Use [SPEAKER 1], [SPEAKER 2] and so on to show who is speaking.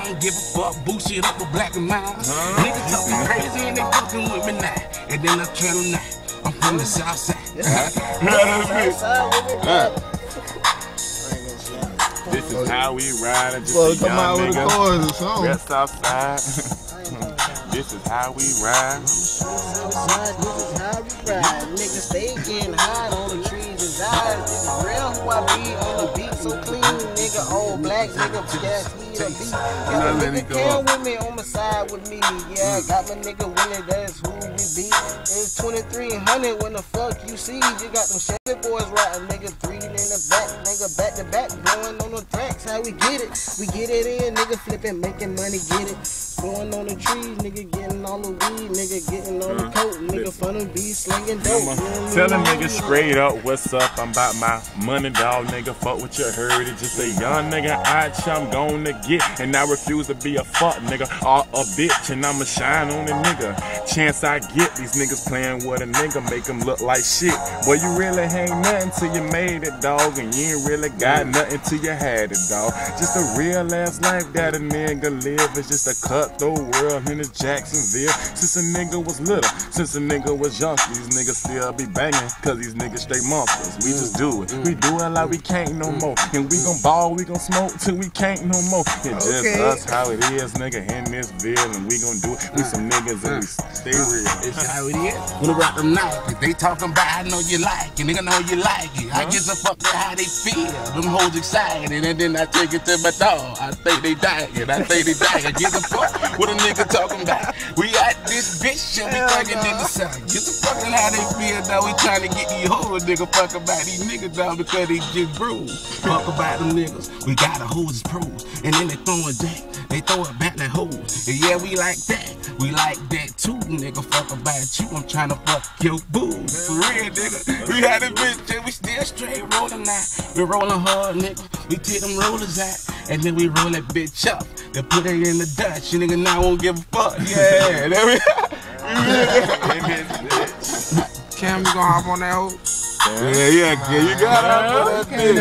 [SPEAKER 1] I don't give a fuck. Bullshit up with black and mild. Niggas talking crazy and they fucking with me now. And then I tell them now, I'm from the south side.
[SPEAKER 2] This is how we ride. Just well, come out with the chorus or something. West Southside. This is how we ride.
[SPEAKER 3] This is how we ride. Niggas stay getting high on the trees and eyes. This is real who I be on the beat so clean. Nigga, old black nigga, gas me the beat. Got a nigga down with me on my side with me. Yeah, got my nigga winning, that's who we be. It's 2300 when the fuck you see. You got them Chevy boys riding, nigga, 3 in the back, nigga, back to back, blowing on the tracks. How we get it? We get it in, nigga, flipping, making money, get it. Going on the trees, nigga, getting all the weed, nigga, getting on the coat, nigga, fun and be slinging dope.
[SPEAKER 2] Tell a nigga straight up, what's up? I'm about my money, dog, nigga. Fuck what you heard. It's just a young nigga I'm gonna get, and I refuse to be a fuck nigga or a bitch, and I'ma shine on the nigga. Chance I get, these niggas playing with a nigga, make them look like shit. Boy, you really ain't nothing till you made it, dog, and you ain't really got nothing till you had it, dog. Just a real ass life that a nigga live. It's just a cutthroat world in this Jacksonville. Since a nigga was little, since a nigga was young, these niggas still be banging, cause these niggas straight monsters. We just do it. We do it like we can't no more. And we gon' ball, we gon' smoke till we can't no more. It's just us how it is, nigga, in this ville, and we gon' do it. We some niggas and we stay real.
[SPEAKER 1] It's how it is. When I rock them night, if they talking about I know you like it, nigga know you like it. I give a fuck with how they feel. Them hoes excited, and then I take it to my dog. I think they dying, I think they dying. I give a fuck what a nigga talking about. We at this bitch and we thugging in the sun. Give a fuck how they feel, dog. We trying to get these hoes, nigga. Fuck about these niggas, dog, because they just bruised. Fuck about them niggas. We got a hose pros, and then they throwing jack. They throw it back like hoes. And yeah, we like that. We like that too, nigga. Fuck about you. I'm trying to fuck your boo. For real, nigga. We had a bitch and we still straight rolling now. We rolling hard, nigga. We take them rollers out, and then we roll that bitch up. Then put it in the Dutch. You nigga now won't give a fuck. Yeah, there we
[SPEAKER 4] Cam, you gonna hop on that hoe?
[SPEAKER 2] Yeah, you got it.
[SPEAKER 3] Okay,